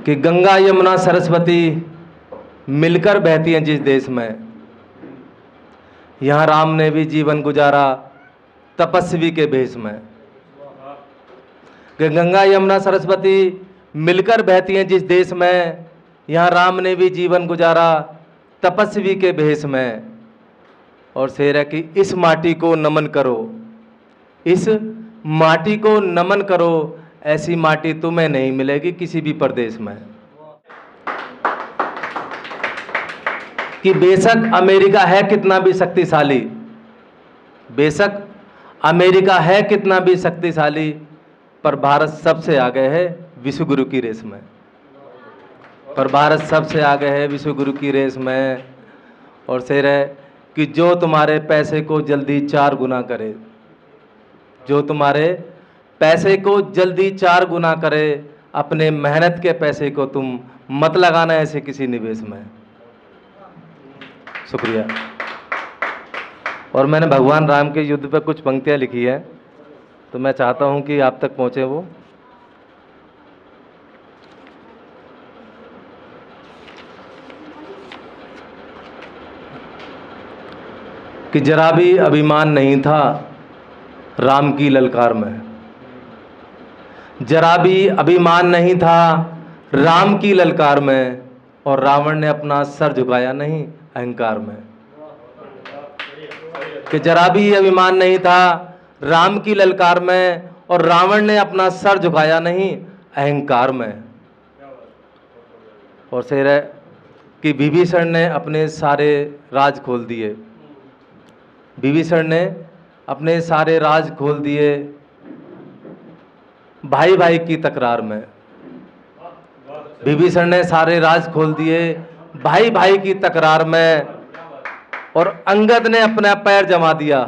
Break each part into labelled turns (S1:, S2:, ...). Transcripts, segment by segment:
S1: कि गंगा यमुना सरस्वती मिलकर बहती हैं जिस देश में, यहाँ राम ने भी जीवन गुजारा तपस्वी के भेष में। कि गंगा यमुना सरस्वती मिलकर बहती हैं जिस देश में, यहाँ राम ने भी जीवन गुजारा तपस्वी के भेष में। और शेर है कि इस माटी को नमन करो, इस माटी को नमन करो, ऐसी माटी तुम्हें नहीं मिलेगी किसी भी प्रदेश में। कि बेशक अमेरिका है कितना भी शक्तिशाली, बेशक अमेरिका है कितना भी शक्तिशाली, पर भारत सबसे आगे है विश्व गुरु की रेस में। पर भारत सबसे आगे है विश्व गुरु की रेस में। और शेर है कि जो तुम्हारे पैसे को जल्दी 4 गुना करे, जो तुम्हारे पैसे को जल्दी 4 गुना करे, अपने मेहनत के पैसे को तुम मत लगाना ऐसे किसी निवेश में। शुक्रिया। और मैंने भगवान राम के युद्ध पर कुछ पंक्तियां लिखी है, तो मैं चाहता हूं कि आप तक पहुंचे वो। कि जरा भी अभिमान नहीं था राम की ललकार में, जरा भी अभिमान नहीं था राम की ललकार में, और रावण ने अपना सर झुकाया नहीं अहंकार में। कि जरा भी अभिमान नहीं था राम की ललकार में, और रावण ने अपना सर झुकाया नहीं अहंकार में। और शेर है कि विभीषण ने अपने सारे राज खोल दिए, विभीषण ने अपने सारे राज खोल दिए भाई भाई की तकरार में। विभीषण ने सारे राज खोल दिए भाई भाई की तकरार में, और अंगद ने अपना पैर जमा दिया,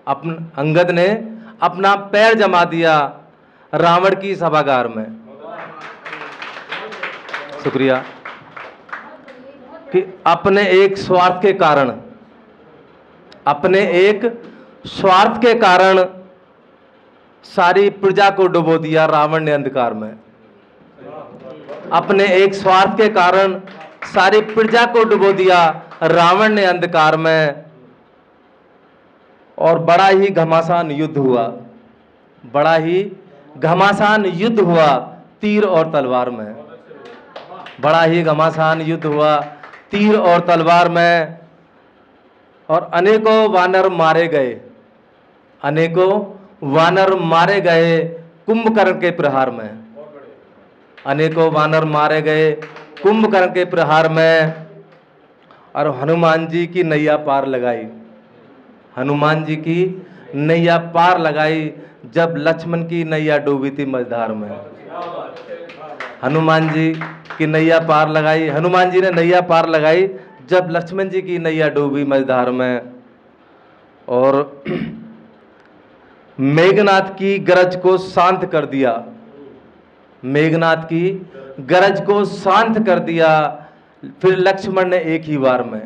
S1: अंगद ने अपना पैर जमा दिया रावण की सभागार में। शुक्रिया। कि अपने एक स्वार्थ के कारण, अपने एक स्वार्थ के कारण सारी प्रजा को डुबो दिया रावण ने अंधकार में। अपने एक स्वार्थ के कारण सारी प्रजा को डुबो दिया रावण ने अंधकार में। और बड़ा ही घमासान युद्ध हुआ, बड़ा ही घमासान युद्ध हुआ तीर और तलवार में। बड़ा ही घमासान युद्ध हुआ तीर और तलवार में। और अनेकों वानर मारे गए, अनेकों वानर मारे गए कुंभकर्ण के प्रहार में। अनेकों वानर मारे गए कुंभकर्ण के प्रहार में। और हनुमान जी की नैया पार लगाई, हनुमान जी की नैया पार लगाई जब लक्ष्मण की नैया डूबी थी मझधार में। हनुमान जी की नैया पार लगाई, हनुमान जी ने नैया पार लगाई जब लक्ष्मण जी की नैया डूबी मझधार में। और मेघनाथ की गरज को शांत कर दिया, मेघनाथ की गरज को शांत कर दिया फिर लक्ष्मण ने एक ही बार में।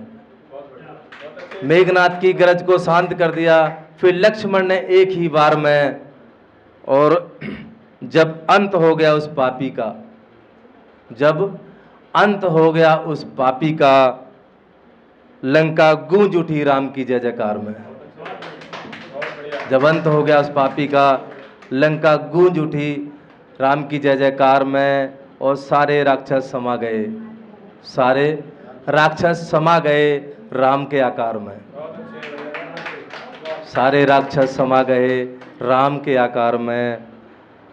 S1: मेघनाथ की गरज को शांत कर दिया फिर लक्ष्मण ने एक ही बार में। और जब अंत हो गया उस पापी का, जब अंत हो गया उस पापी का, लंका गूंज उठी राम की जय जयकार में। जब अंत हो गया उस पापी का, लंका गूंज उठी राम की जय जयकार में। और सारे राक्षस समा गए, सारे राक्षस समा गए राम के आकार में। सारे राक्षस समा गए राम के आकार में।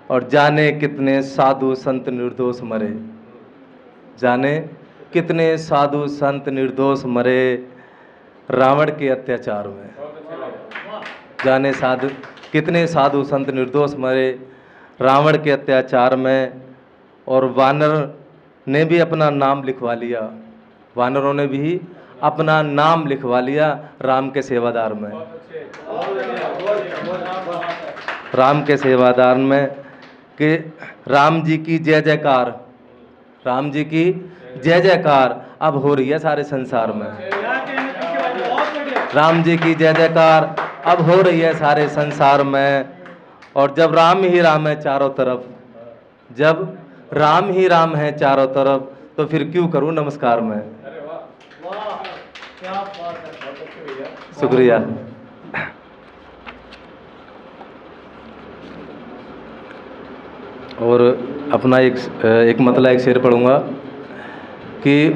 S1: और जाने कितने साधु संत निर्दोष मरे, जाने कितने साधु संत निर्दोष मरे रावण के अत्याचार में। जाने कितने साधु संत निर्दोष मरे रावण के अत्याचार में। और वानर ने भी अपना नाम लिखवा लिया, वानरों ने भी अपना नाम लिखवा लिया राम के सेवादार में, राम के सेवादार में। कि राम जी की जय जयकार, राम जी की जय जयकार अब हो रही है सारे संसार में। राम जी की जय जयकार अब हो रही है सारे संसार में। और जब राम ही राम है चारों तरफ, जब राम ही राम है चारों तरफ, तो फिर क्यों करूं नमस्कार मैं।
S2: क्या बात है, बहुत अच्छे भैया।
S1: शुक्रिया। और अपना एक मतलब एक शेर पढ़ूंगा कि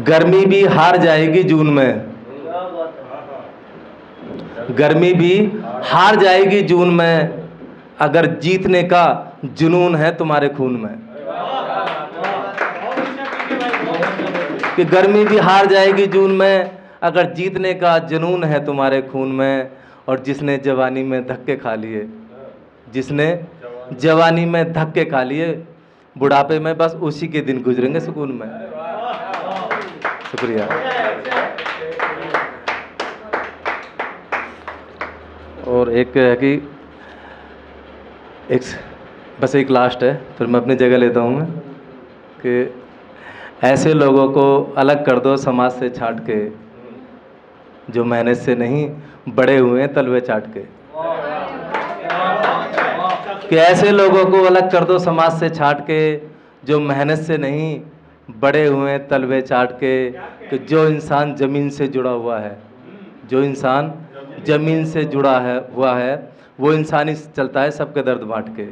S1: गर्मी भी हार जाएगी जून में,
S2: क्या बात है।
S1: गर्मी भी हार जाएगी जून में, अगर जीतने का जुनून है तुम्हारे खून में। कि गर्मी भी हार जाएगी जून में, अगर जीतने का जुनून है तुम्हारे खून में। और जिसने जवानी में धक्के खा लिए, जिसने जवानी में धक्के खा लिए, बुढ़ापे में बस उसी के दिन गुजरेंगे सुकून में। शुक्रिया। और एक है कि बस एक लास्ट है, फिर मैं अपनी जगह लेता हूँ मैं, कि ऐसे लोगों को अलग कर दो समाज से छांट के, जो मेहनत से नहीं बड़े हुए हैं तलवे चाट के। कि ऐसे लोगों को अलग कर दो समाज से छांट के, जो मेहनत से नहीं बड़े हुए हैं तलवे चाट के। कि जो इंसान ज़मीन से जुड़ा हुआ है, जो इंसान ज़मीन से जुड़ा हुआ है, वो इंसान ही चलता है सबके दर्द बांट के।